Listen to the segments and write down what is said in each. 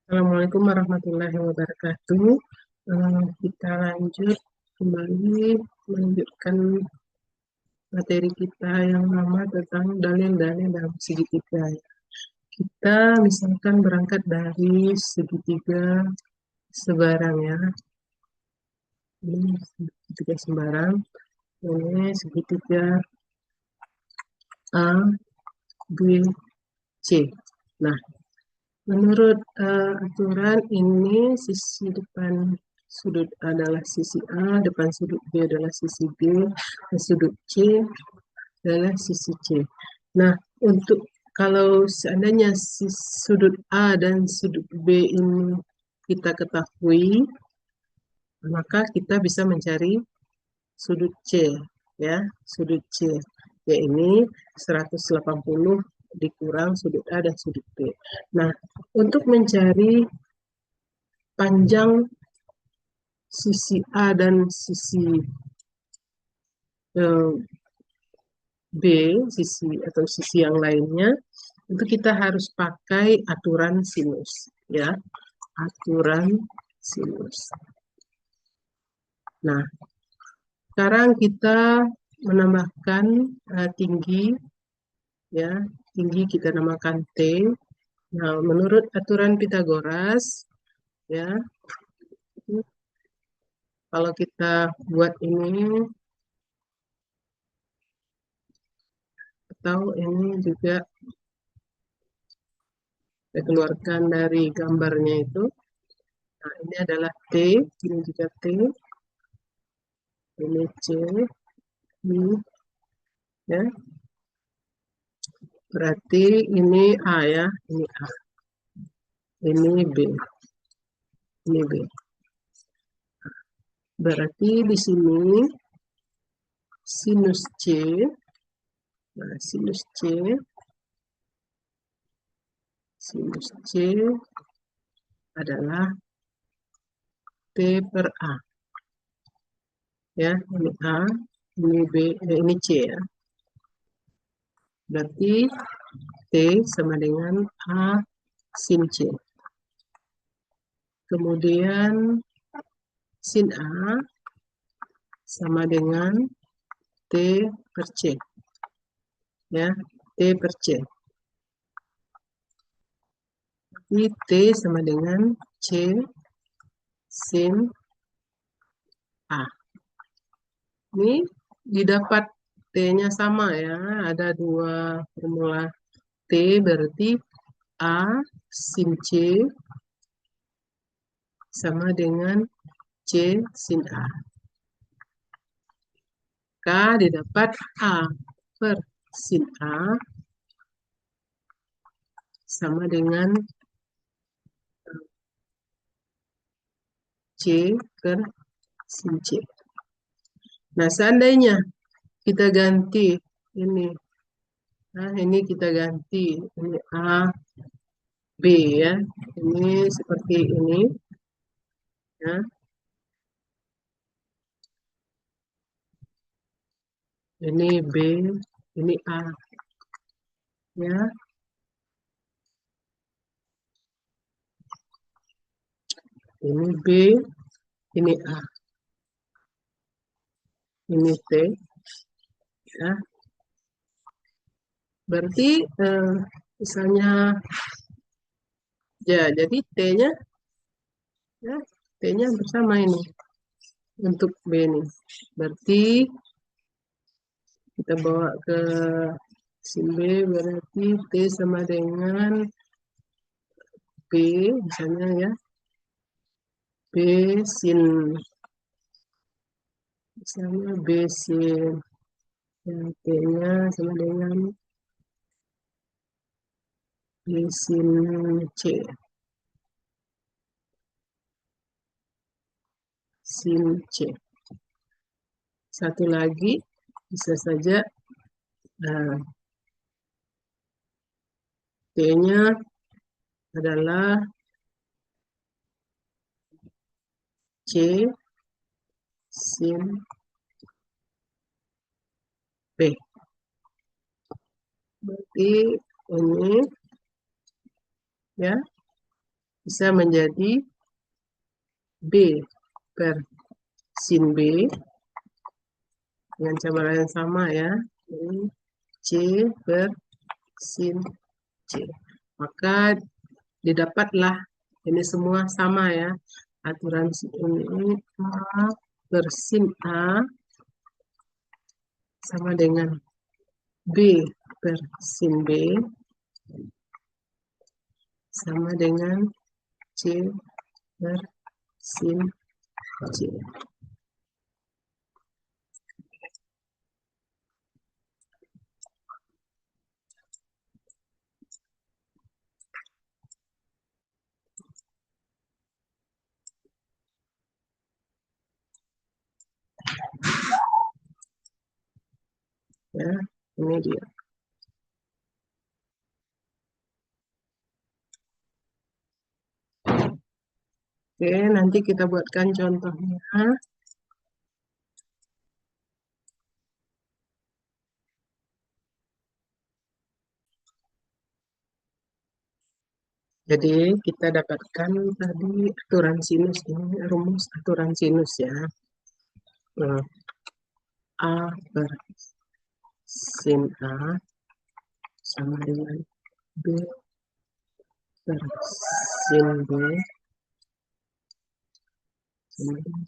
Assalamualaikum warahmatullahi wabarakatuh. Kita lanjut kembali melanjutkan materi kita yang lama tentang dalil-dalil dalam segitiga. Kita misalkan berangkat dari segitiga sebarang ya. Ini segitiga sembarang. Ini segitiga A, B, C. Nah, menurut aturan ini sisi depan sudut A adalah sisi A, depan sudut B adalah sisi B, dan sudut C adalah sisi C. Nah, untuk kalau seandainya sudut A dan sudut B ini kita ketahui, maka kita bisa mencari sudut C, ya, sudut C. Ya ini 180 dikurang sudut A dan sudut B. Nah, untuk mencari panjang sisi A dan sisi B, sisi atau sisi yang lainnya, itu kita harus pakai aturan sinus, ya, aturan sinus. Nah, sekarang kita menambahkan tinggi, ya, tinggi kita namakan T. Nah, menurut aturan Pitagoras, ya, kalau kita buat ini, atau ini juga kita keluarkan dari gambarnya itu. Nah, ini adalah T, ini juga T, ini C, ini, ya. Berarti ini A ya, ini A, ini B, ini B. Berarti di sini sinus C, nah sinus C adalah T per A. Ya, ini A, ini B, ini C ya. Berarti T sama dengan A sin C. Kemudian sin A sama dengan T per C. Ya, T per C. Jadi T sama dengan C sin A. Ini didapat T-nya sama ya, ada dua formula T berarti A sin C sama dengan C sin A. K didapat A per sin A sama dengan C per sin C. Nah, seandainya kita ganti ini, nah ini kita ganti, ini A, B ya, ini seperti ini, ya. Ini B, ini A, ya. Ini B, ini A, ini T, ya. Berarti misalnya, ya, jadi T-nya, ya, T-nya bersama ini untuk B ini. Berarti kita bawa ke sin B, berarti T sama dengan B, misalnya ya, B sin, misalnya B sin, yang T-nya sama dengan B sin C, sin C. Satu lagi, bisa saja T-nya adalah C sin B. Berarti ini, ya, bisa menjadi B per sin B dengan cara yang sama ya. Ini C per sin C. Maka didapatlah ini semua sama ya. Aturan ini A per sin A sama dengan B per sin B sama dengan C per sin C. Ya, ini dia. Oke, nanti kita buatkan contohnya. Jadi kita dapatkan tadi aturan sinus ini, rumus aturan sinus ya. Nah, A per sin A sama dengan B per sin B sama dengan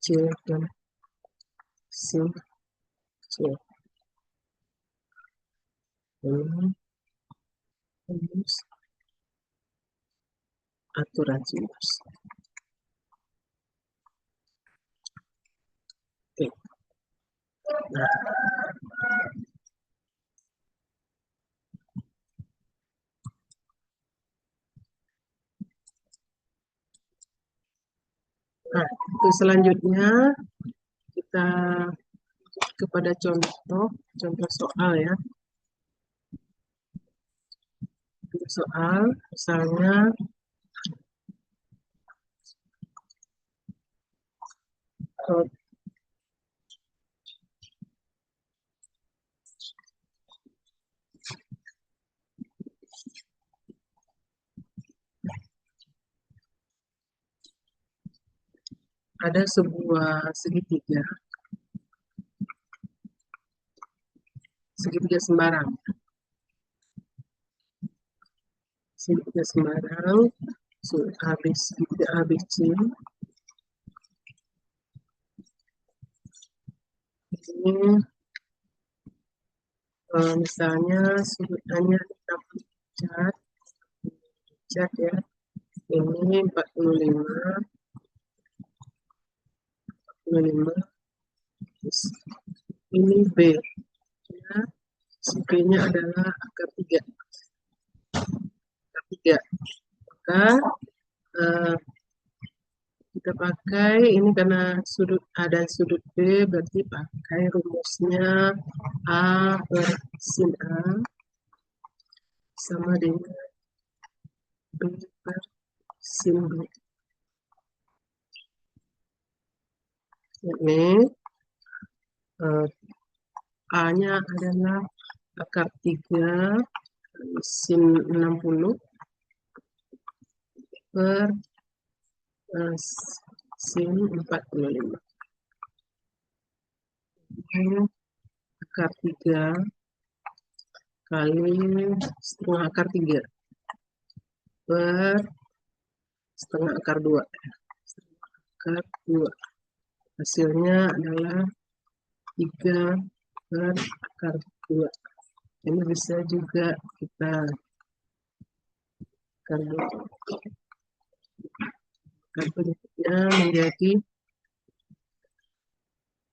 C per sin C. Ini rumus aturan sinus. Oke. Nah, itu selanjutnya kita kepada contoh soal ya. Soal misalnya ada sebuah segitiga sembarang. Segitiga sembarang, segitiga ABC. Ini misalnya sudutnya 6 derajat ya. Ini 45. Ini B. Ya, B-nya adalah akar 3. Maka kita pakai ini karena ada sudut B, berarti pakai rumusnya A per sin A sama dengan B per sin B. Ini A-nya adalah akar 3 sin 60 per sin 45. Ini akar 3 kali setengah akar 3 per setengah akar 2. Akar 2. Hasilnya adalah 3 per akar 2. Ini bisa juga kita akar 2. Akar bentuknya menjadi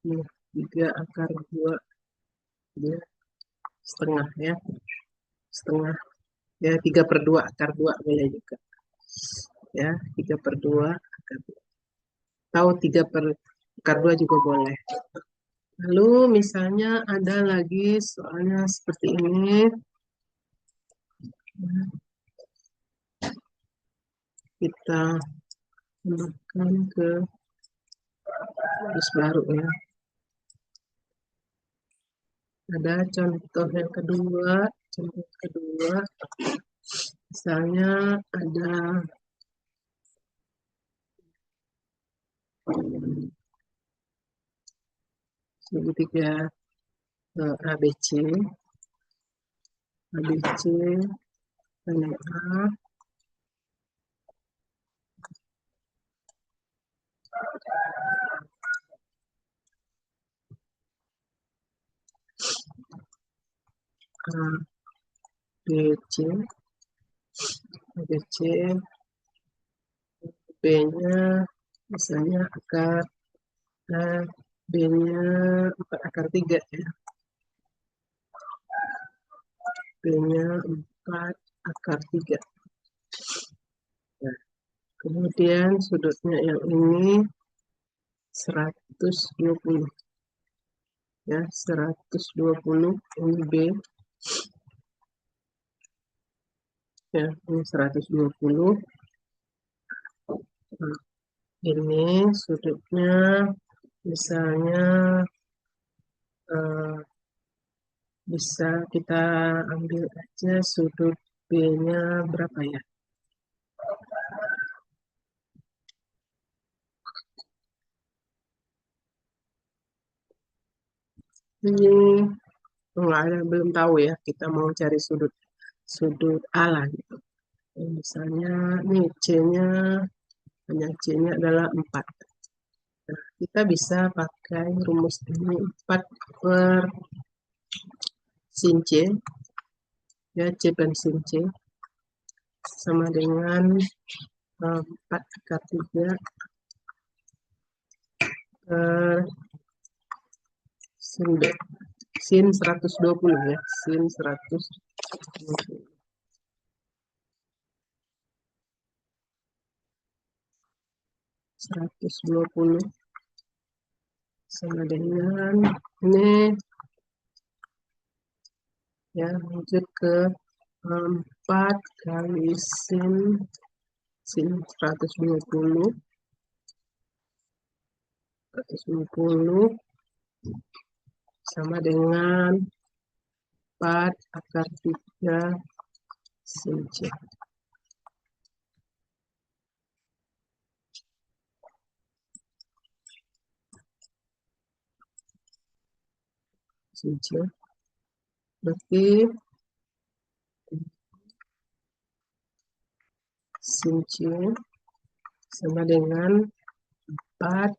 3 akar 2 ya, setengah ya. Setengah ya, 3 per 2 akar 2 boleh juga. Ya, 3 per 2 akar 2. Atau 3 per akar 2 juga boleh. Lalu misalnya ada lagi soalnya seperti ini. Kita tambahkan ke garis baru ya. Ada contoh yang kedua. Misalnya ada Segitiga ABC, ABC, ini A, ABC, ABC, B-nya misalnya akar B-nya 4 akar 3 ya. B-nya 4 akar 3. Nah, kemudian sudutnya yang ini 120. Ya, 120 ini B. Ya, ini 120. Nah, ini sudutnya misalnya bisa kita ambil aja sudut B-nya berapa ya? Ini enggak ada, belum tahu ya. Kita mau cari sudut A lah gitu. Misalnya nih C-nya, hanya C-nya adalah 4. Nah, kita bisa pakai rumus ini 4 per sin C, ya C per sin C, sama dengan 4 akar 3 per sin B. Sin 120 ya, sin 120. 120 sama dengan ini ya, lanjut ke 4 kali sin 120 sama dengan 4 akar 3 sin C. Sin C. Berarti sin C sama dengan 4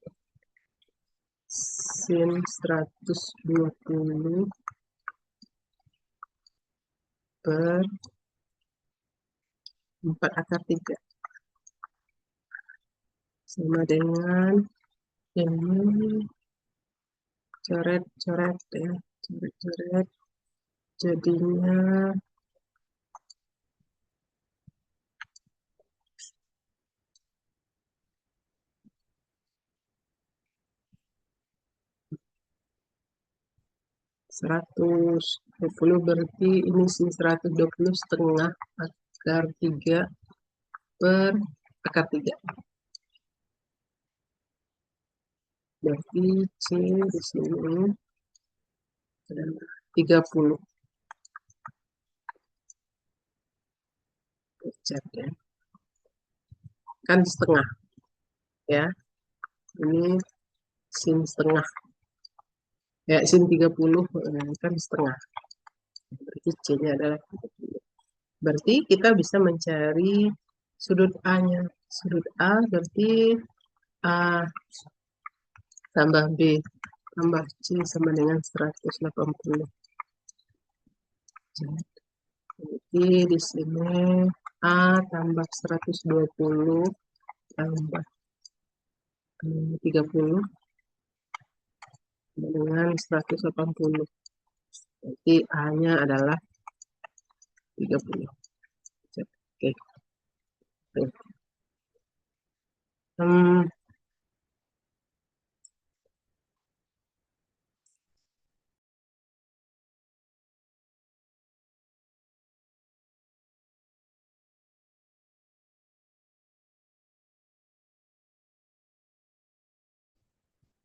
sin 120 per 4 akar 3 sama dengan ini coret-coret ya, coret-coret jadinya 120, berarti ini sin 120 setengah akar 3 per akar 3. Berarti C di sini adalah 30. Pecat ya. Kan setengah ya. Ini sin setengah. Ya, sin 30 kan setengah. Berarti C-nya adalah 30. Berarti kita bisa mencari sudut A-nya. Sudut A berarti A tambah B tambah C sama dengan 180. Jadi di sini A tambah 120 tambah 30 dengan 180. Jadi A-nya adalah 30. Oke.